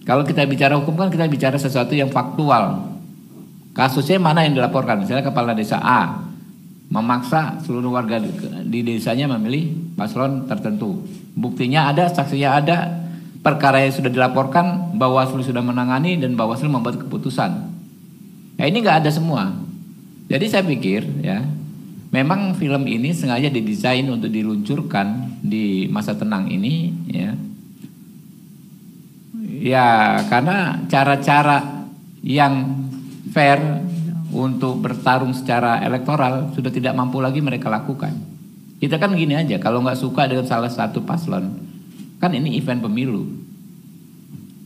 Kalau kita bicara hukum kan kita bicara sesuatu yang faktual. Kasusnya mana yang dilaporkan? Misalnya kepala desa A memaksa seluruh warga di desanya memilih paslon tertentu. Buktinya ada, saksinya ada, perkara yang sudah dilaporkan, Bawaslu sudah menangani dan Bawaslu membuat keputusan. Nah, ini nggak ada semua. Jadi saya pikir ya, memang film ini sengaja didesain untuk diluncurkan di masa tenang ini ya. Ya, karena cara-cara yang fair untuk bertarung secara elektoral sudah tidak mampu lagi mereka lakukan. Kita kan gini aja, kalau nggak suka dengan salah satu paslon, kan ini event pemilu.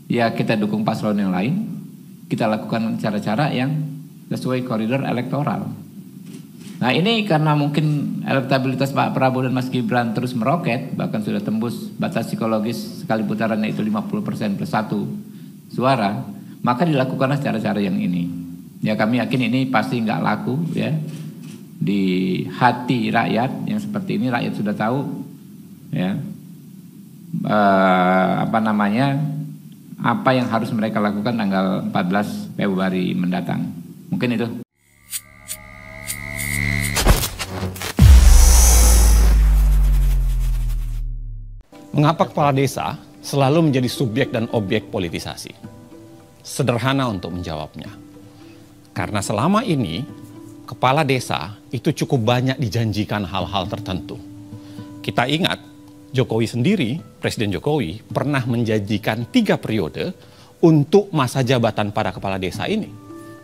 Ya kita dukung paslon yang lain, kita lakukan cara-cara yang sesuai koridor elektoral. Nah ini karena mungkin elektabilitas Pak Prabowo dan Mas Gibran terus meroket, bahkan sudah tembus batas psikologis sekali putarannya itu 50% plus 1 suara, maka dilakukanlah cara-cara yang ini. Ya kami yakin ini pasti nggak laku ya di hati rakyat yang seperti ini. Rakyat sudah tahu ya apa yang harus mereka lakukan tanggal 14 Februari mendatang. Mungkin itu. Mengapa kepala desa selalu menjadi subjek dan objek politisasi? Sederhana untuk menjawabnya. Karena selama ini kepala desa itu cukup banyak dijanjikan hal-hal tertentu. Kita ingat Jokowi sendiri, Presiden Jokowi pernah menjanjikan 3 periode untuk masa jabatan para kepala desa ini.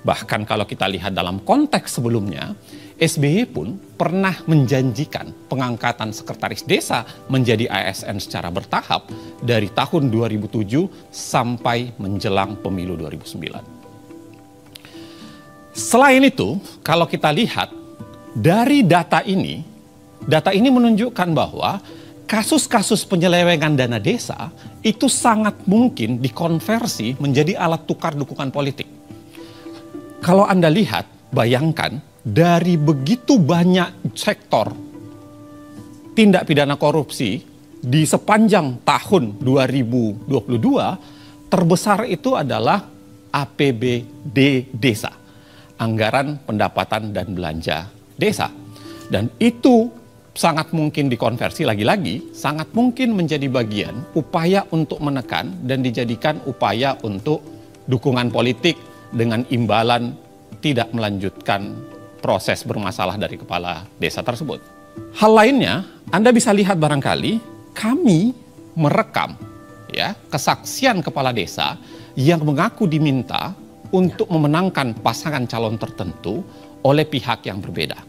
Bahkan kalau kita lihat dalam konteks sebelumnya, SBY pun pernah menjanjikan pengangkatan sekretaris desa menjadi ASN secara bertahap dari tahun 2007 sampai menjelang pemilu 2009. Selain itu, kalau kita lihat dari data ini menunjukkan bahwa kasus-kasus penyelewengan dana desa itu sangat mungkin dikonversi menjadi alat tukar dukungan politik. Kalau Anda lihat, bayangkan dari begitu banyak sektor tindak pidana korupsi di sepanjang tahun 2022, terbesar itu adalah APBD desa, anggaran pendapatan dan belanja desa. Dan itu sangat mungkin dikonversi lagi-lagi, sangat mungkin menjadi bagian upaya untuk menekan dan dijadikan upaya untuk dukungan politik dengan imbalan tidak melanjutkan proses bermasalah dari kepala desa tersebut. Hal lainnya, Anda bisa lihat barangkali kami merekam ya kesaksian kepala desa yang mengaku diminta untuk memenangkan pasangan calon tertentu oleh pihak yang berbeda.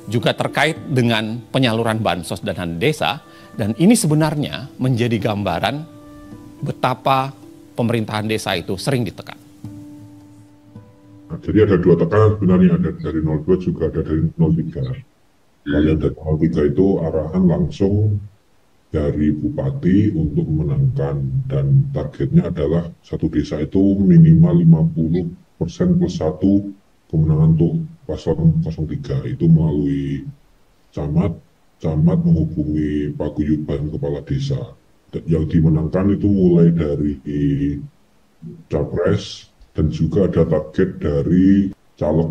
Juga terkait dengan penyaluran bansos dana desa, dan ini sebenarnya menjadi gambaran betapa pemerintahan desa itu sering ditekan. Nah, jadi ada 2 tekanan sebenarnya, ada dari 02 juga ada dari 03. Kalau yang dari 03 itu arahan langsung dari bupati untuk memenangkan, dan targetnya adalah satu desa itu minimal 50% plus 1 kemenangan untuk paslon 03. Itu melalui camat menghubungi paguyuban kepala desa. Yang dimenangkan itu mulai dari capres dan juga ada target dari caleg.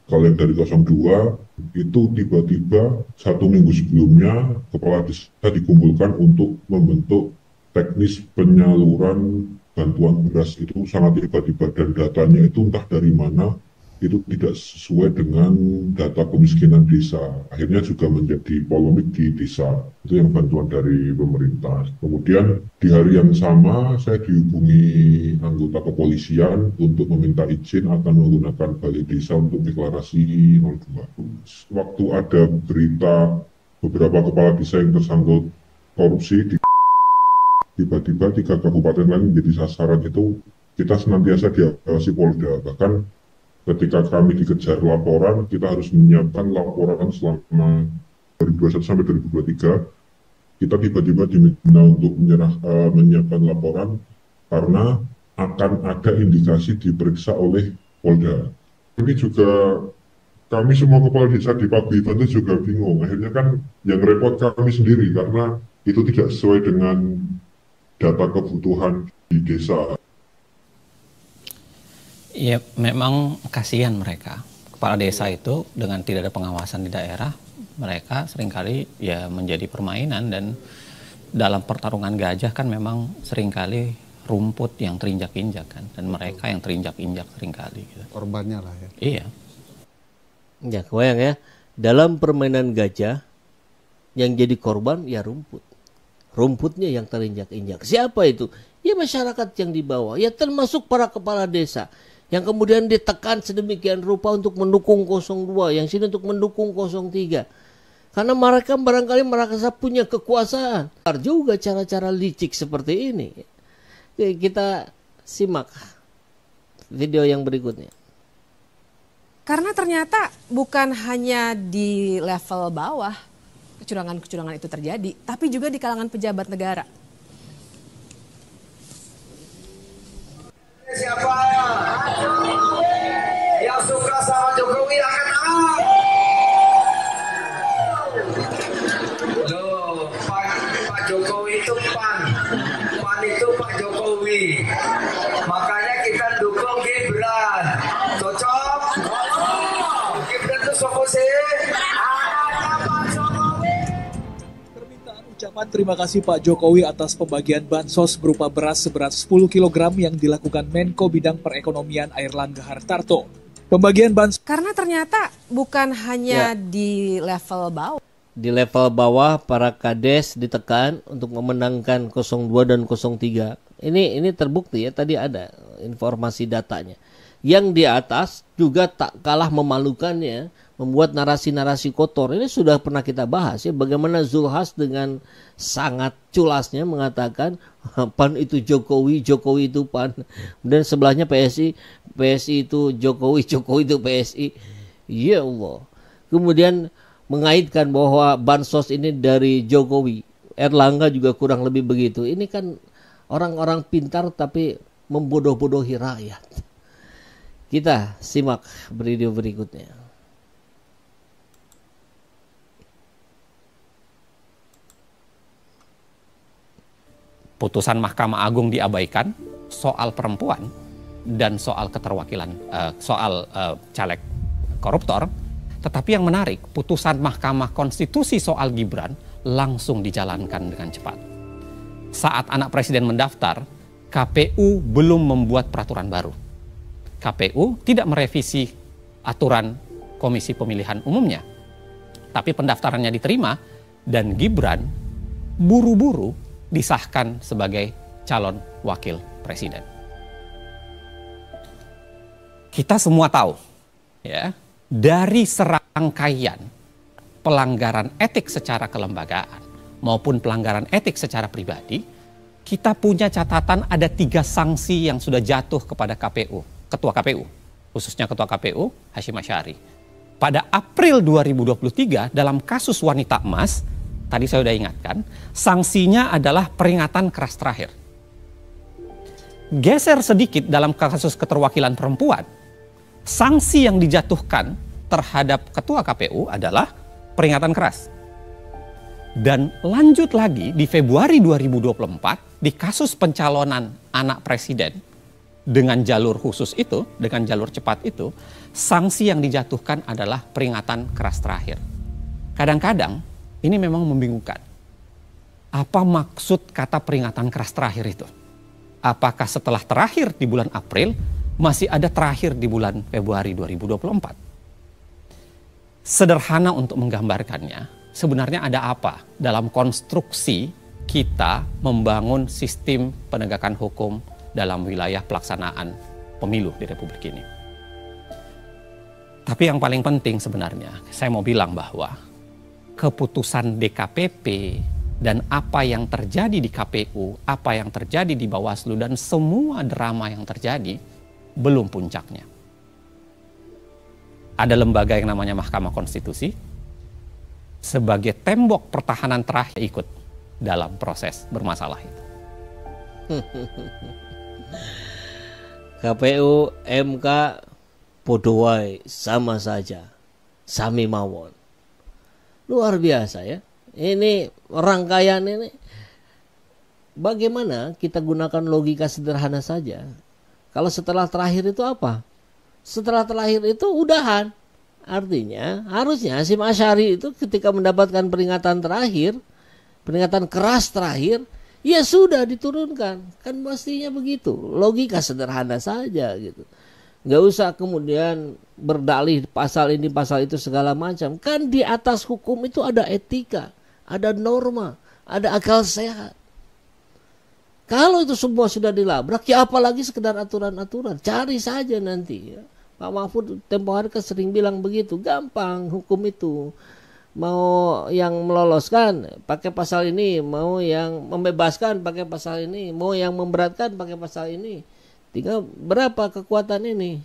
Kalau yang dari 02 itu tiba-tiba 1 minggu sebelumnya kepala desa dikumpulkan untuk membentuk teknis penyaluran bantuan beras. Itu sangat tiba-tiba dan datanya itu entah dari mana, itu tidak sesuai dengan data kemiskinan desa. Akhirnya juga menjadi polemik di desa. Itu yang bantuan dari pemerintah. Kemudian di hari yang sama saya dihubungi anggota kepolisian untuk meminta izin akan menggunakan balai desa untuk deklarasi 02. Waktu ada berita beberapa kepala desa yang tersangkut korupsi, tiba-tiba 3 kabupaten lain menjadi sasaran. Itu kita senantiasa diawasi Polda. Bahkan ketika kami dikejar laporan, kita harus menyiapkan laporan selama 2021 sampai 2023. Kita tiba-tiba diminta untuk menyiapkan laporan karena akan ada indikasi diperiksa oleh Polda. Ini juga kami semua kepala desa di Paguyuban itu juga bingung. Akhirnya kan yang repot kami sendiri karena itu tidak sesuai dengan data kebutuhan di desa. Ya memang kasihan mereka. Kepala desa itu dengan tidak ada pengawasan di daerah, mereka seringkali ya menjadi permainan, dan dalam pertarungan gajah kan memang seringkali rumput yang terinjak-injak kan, dan mereka yang terinjak-injak seringkali gitu. Korbannya lah ya. Iya. Ya, kebayang ya, dalam permainan gajah yang jadi korban ya rumput. Rumputnya yang terinjak-injak. Siapa itu? Ya masyarakat yang di bawah, ya termasuk para kepala desa yang kemudian ditekan sedemikian rupa untuk mendukung 02, yang sini untuk mendukung 03. Karena mereka barangkali merasa punya kekuasaan. Ada juga cara-cara licik seperti ini. Oke, kita simak video yang berikutnya. Karena ternyata bukan hanya di level bawah kecurangan-kecurangan itu terjadi, tapi juga di kalangan pejabat negara. Siapa yang suka sama Jokowi angkat tangan. Loh, Pak Jokowi itu pan itu Pak Jokowi. Makanya kita dukung Gibran. Cocok? Gibran itu sopo sih? Ucapan terima kasih Pak Jokowi atas pembagian bansos berupa beras seberat 10 kg yang dilakukan Menko Bidang Perekonomian Airlangga Hartarto. Pembagian bansos Karena ternyata bukan hanya di level bawah. Di level bawah para kades ditekan untuk memenangkan 02 dan 03. Ini terbukti ya, tadi ada informasi datanya. Yang di atas juga tak kalah memalukannya, membuat narasi-narasi kotor. Ini sudah pernah kita bahas ya, bagaimana Zulhas dengan sangat culasnya mengatakan PAN itu Jokowi, Jokowi itu PAN. Dan sebelahnya PSI, PSI itu Jokowi, Jokowi itu PSI. Ya Allah. Kemudian mengaitkan bahwa bansos ini dari Jokowi. Erlangga juga kurang lebih begitu. Ini kan orang-orang pintar tapi membodoh-bodohi rakyat. Kita simak video berikutnya. Putusan Mahkamah Agung diabaikan soal perempuan dan soal keterwakilan, soal caleg koruptor. Tetapi yang menarik, putusan Mahkamah Konstitusi soal Gibran langsung dijalankan dengan cepat. Saat anak presiden mendaftar, KPU belum membuat peraturan baru. KPU tidak merevisi aturan Komisi Pemilihan Umumnya. Tapi pendaftarannya diterima dan Gibran buru-buru disahkan sebagai calon wakil presiden. Kita semua tahu ya, dari serangkaian pelanggaran etik secara kelembagaan maupun pelanggaran etik secara pribadi, kita punya catatan ada 3 sanksi yang sudah jatuh kepada KPU, Ketua KPU, khususnya Ketua KPU Hashim Asy'ari. Pada April 2023 dalam kasus wanita emas, tadi saya sudah ingatkan, sanksinya adalah peringatan keras terakhir. Geser sedikit dalam kasus keterwakilan perempuan, sanksi yang dijatuhkan terhadap Ketua KPU adalah peringatan keras. Dan lanjut lagi di Februari 2024 di kasus pencalonan anak presiden dengan jalur khusus itu, dengan jalur cepat itu, sanksi yang dijatuhkan adalah peringatan keras terakhir. Kadang-kadang ini memang membingungkan. Apa maksud kata peringatan keras terakhir itu? Apakah setelah terakhir di bulan April masih ada terakhir di bulan Februari 2024? Sederhana untuk menggambarkannya, sebenarnya ada apa dalam konstruksi kita membangun sistem penegakan hukum dalam wilayah pelaksanaan pemilu di Republik ini. Tapi yang paling penting sebenarnya, saya mau bilang bahwa keputusan DKPP dan apa yang terjadi di KPU, apa yang terjadi di Bawaslu, dan semua drama yang terjadi belum puncaknya. Ada lembaga yang namanya Mahkamah Konstitusi sebagai tembok pertahanan terakhir ikut dalam proses bermasalah itu. KPU, MK, podo wae, sama saja, sami mawon. Luar biasa ya. Ini rangkaian ini. Bagaimana kita gunakan logika sederhana saja. Kalau setelah terakhir itu apa? setelah terlahir itu udahan. Artinya harusnya Hasyim Asy'ari itu ketika mendapatkan peringatan terakhir, peringatan keras terakhir, ya sudah diturunkan. Kan mestinya begitu. Logika sederhana saja gitu. Nggak usah kemudian berdalih pasal ini pasal itu segala macam. Kan di atas hukum itu ada etika, ada norma, ada akal sehat. Kalau itu semua sudah dilabrak, ya apalagi sekedar aturan-aturan. Cari saja nanti ya. Pak Mahfud tempo hari kan sering bilang begitu. Gampang hukum itu. Mau yang meloloskan pakai pasal ini, mau yang membebaskan pakai pasal ini, mau yang memberatkan pakai pasal ini. Tinggal berapa kekuatan ini.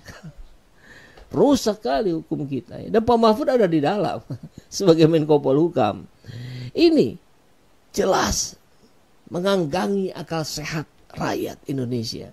Rusak kali hukum kita. Dan Pak Mahfud ada di dalam sebagai Menko Polhukam. Ini jelas menganggangi akal sehat rakyat Indonesia.